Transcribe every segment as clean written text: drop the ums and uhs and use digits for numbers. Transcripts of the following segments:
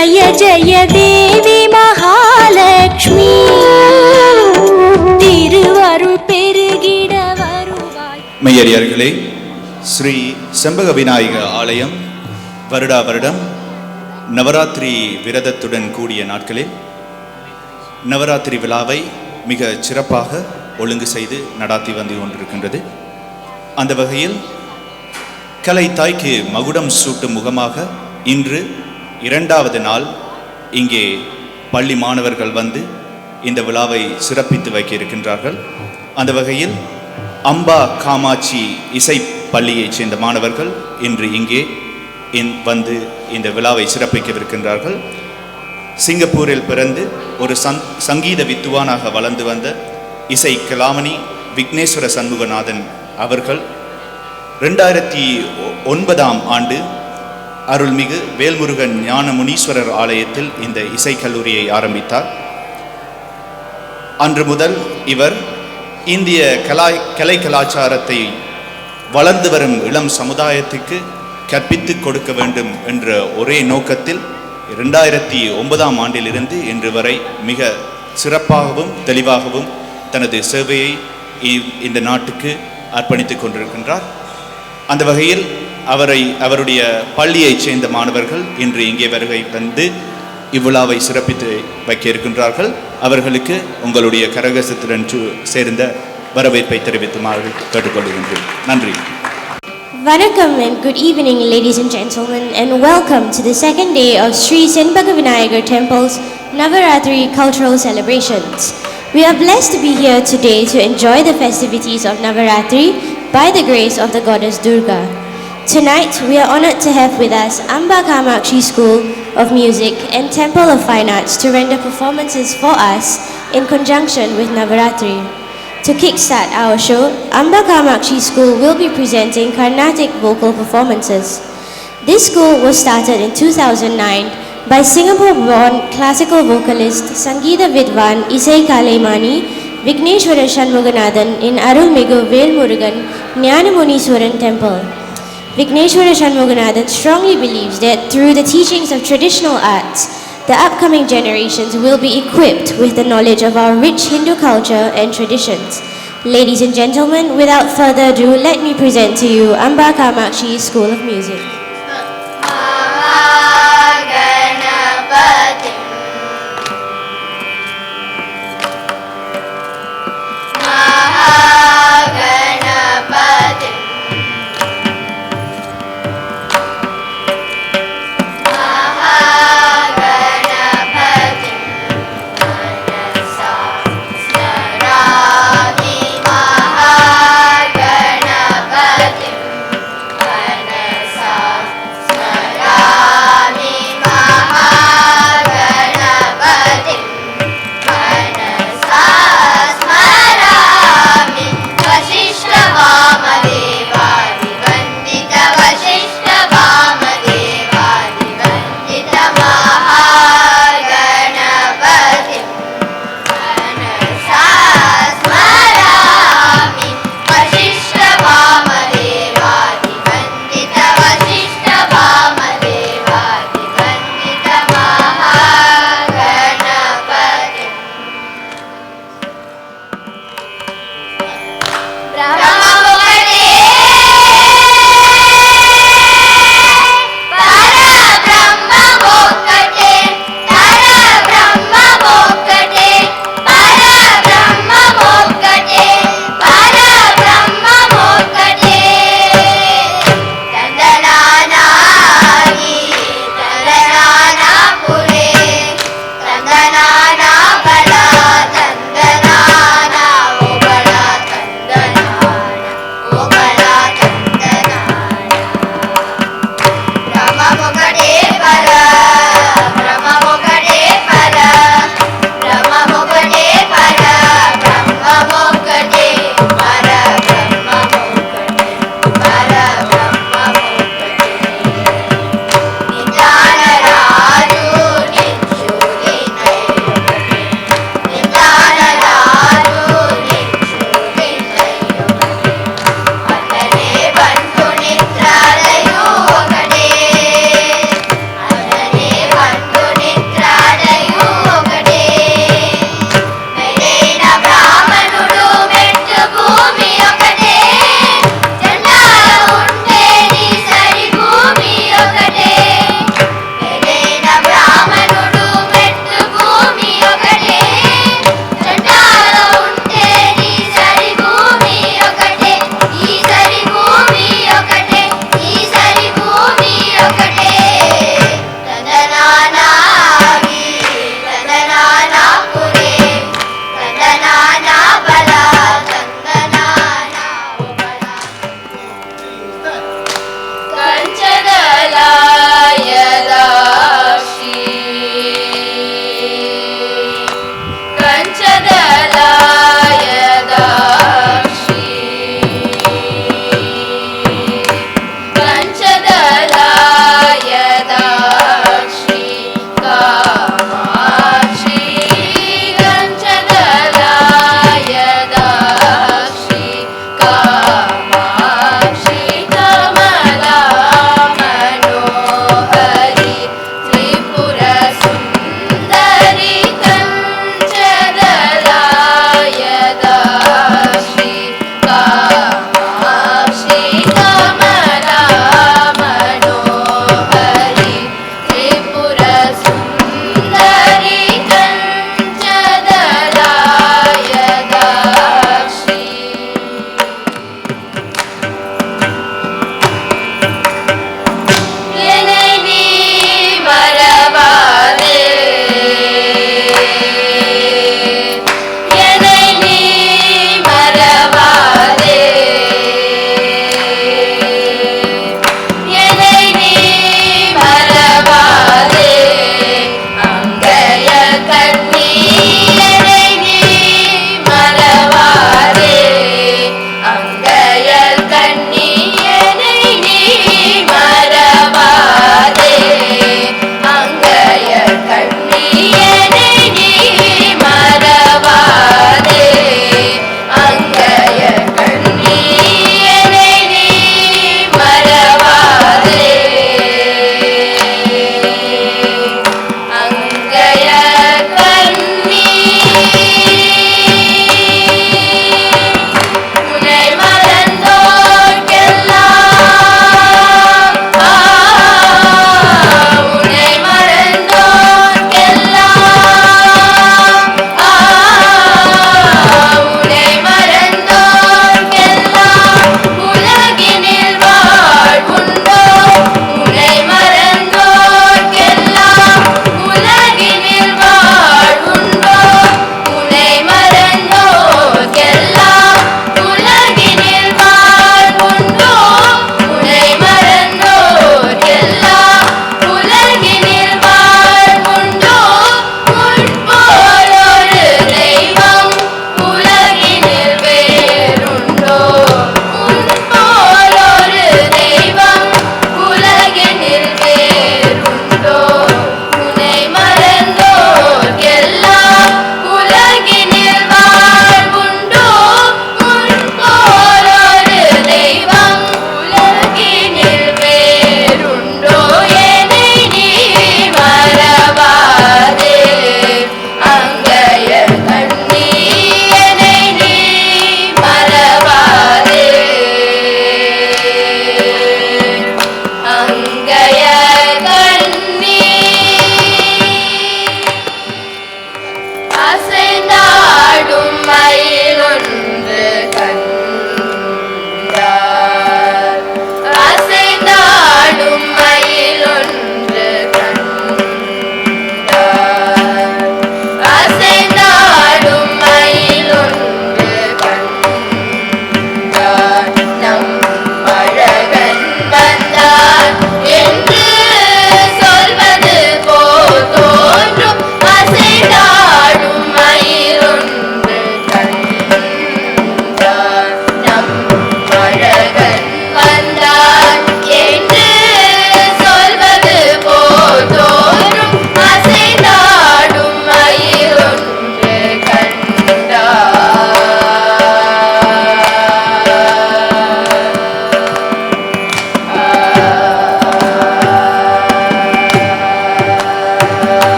जय जय देवी महालक्ष्मी திருவருள் பெருகிட வருவாய். மெய்யடியார்களே, ஸ்ரீ செம்பக விநாயக ஆலயம் வருடா வருடம் நவராத்திரி விரதத்துடன் கூடிய நாட்களில் நவராத்திரி விழாவை மிக சிறப்பாக ஒழுங்கு செய்து நடாத்தி வந்து கொண்டிருக்கின்றது. அந்த வகையில் கலை தாய்க்கு மகுடம் சூட்டும் முகமாக இன்று 2வது நாள் இங்கே பள்ளி மாணவர்கள் வந்து இந்த விழாவை சிறப்பித்து வைக்க இருக்கின்றார்கள். அந்த வகையில் அம்பா காமாட்சி இசை பள்ளியைச் சேர்ந்த மாணவர்கள் இன்று இங்கே வந்து இந்த விழாவை சிறப்பிக்கவிருக்கின்றார்கள். சிங்கப்பூரில் பிறந்து ஒரு சங்கீத வித்துவானாக வளர்ந்து வந்த இசை கலாமணி விக்னேஸ்வர சண்முகநாதன் அவர்கள் 2009ஆம் ஆண்டு அருள்மிகு வேல்முருகன் ஞான முனீஸ்வரர் ஆலயத்தில் இந்த இசை கல்லூரியை ஆரம்பித்தார். அன்று முதல் இவர் இந்திய கலை கலாச்சாரத்தை வளர்ந்து வரும் இளம் சமுதாயத்துக்கு கற்பித்து கொடுக்க வேண்டும் என்ற ஒரே நோக்கத்தில் 2009ஆம் ஆண்டிலிருந்து இன்று வரை மிக சிறப்பாகவும் தெளிவாகவும் தனது சேவையை இந்த நாட்டுக்கு அர்ப்பணித்துக் கொண்டிருக்கின்றார். அந்த வகையில் அவருடைய பள்ளியைச் சேர்ந்த மாணவர்கள் இன்று இங்கே வருகை வந்து இவ்விழாவை சிறப்பித்து வைக்க இருக்கின்றார்கள். அவர்களுக்கு உங்களுடைய கரகசத்துடன் சேர்ந்த வரவேற்பை தெரிவித்துமாறு கேட்டுக்கொள்கின்றேன். நன்றி. Vanakkam and good evening, ladies and gentlemen, and welcome to the second day of Sri Senbaga Vinayagar Temple's Navaratri cultural celebrations. We are blessed to be here today to enjoy the festivities of Navaratri by the grace of the goddess Durga. Tonight, we are honored to have with us Amba Kamakshi School of Music and Temple of Fine Arts to render performances for us in conjunction with Navaratri. To kickstart our show, Amba Kamakshi School will be presenting Carnatic vocal performances. This school was started in 2009 by Singapore-born classical vocalist Sangeeta Vidwan Isai Kalaimani Vigneshwara Shanmuganathan in Arulmigu Velmurugan Gnanamuneeswaran Temple. Vigneshwara Shanmuganathan strongly believes that through the teachings of traditional arts, the upcoming generations will be equipped with the knowledge of our rich Hindu culture and traditions. Ladies and gentlemen, without further ado, let me present to you Amba Kamakshi School of Music.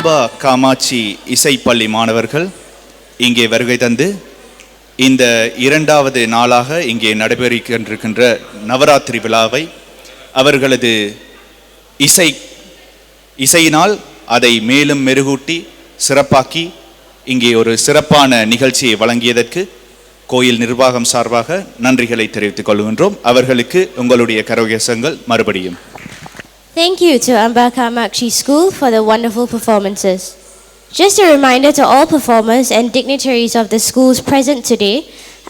Amba Kamakshi இசைப்பள்ளி மாணவர்கள் இங்கே வருகை தந்து இந்த இரண்டாவது நாளாக இங்கே நடைபெறுகின்ற நவராத்திரி விழாவை அவர்களது இசையினால் அதை மேலும் மெருகூட்டி சிறப்பாக்கி இங்கே ஒரு சிறப்பான நிகழ்ச்சியை வழங்கியதற்கு கோயில் நிர்வாகம் சார்பாக நன்றிகளை தெரிவித்துக் கொள்கின்றோம். அவர்களுக்கு உங்களுடைய கரகோஷங்கள் மறுபடியும். Thank you to Amba Kamakshi School for the wonderful performances. Just a reminder to all performers and dignitaries of the schools present today,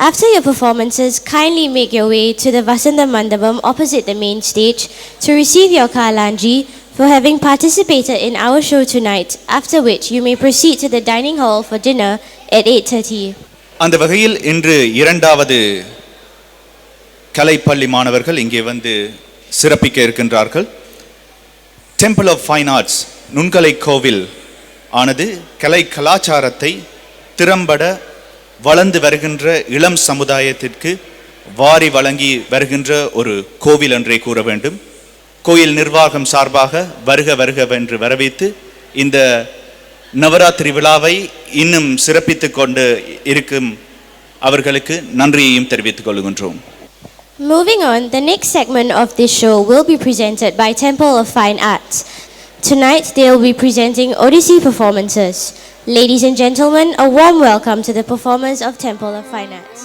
after your performances, kindly make your way to the Vasanta Mandapam opposite the main stage to receive your Kalanji for having participated in our show tonight, after which you may proceed to the dining hall for dinner at 8:30. அந்த வகையில் இன்று இரண்டாவது கலைப்பள்ளி மாணவர்கள் இங்கே வந்து சிறப்பிக்க இருக்கின்றார்கள். Temple of fine arts நுண்கலை கோவில் ஆனது கலை கலாச்சாரத்தை திறம்பட வளர்ந்து வருகின்ற இளம் சமுதாயத்திற்கு வாரி வழங்கி வருகின்ற ஒரு கோவில் என்றே கூற வேண்டும். கோயில் நிர்வாகம் சார்பாக வருக வருக என்று வரவேற்று இந்த நவராத்திரி விழாவை இன்னும் சிறப்பித்துக் கொண்டு இருக்கும் அவர்களுக்கு நன்றியையும் தெரிவித்துக் கொள்கின்றோம். Moving on, the next segment of this show will be presented by Temple of Fine Arts. Tonight, they will be presenting Odissi performances. Ladies and gentlemen, a warm welcome to the performers of Temple of Fine Arts.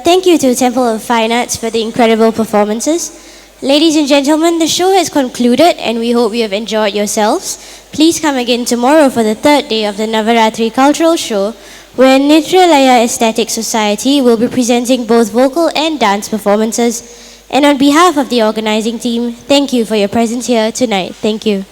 Thank you to Temple of Fine Arts for the incredible performances. Ladies and gentlemen, the show has concluded and we hope you have enjoyed yourselves. Please come again tomorrow for the third day of the Navaratri Cultural Show, where Nitralaya Aesthetic Society will be presenting both vocal and dance performances. And on behalf of the organizing team, thank you for your presence here tonight. Thank you.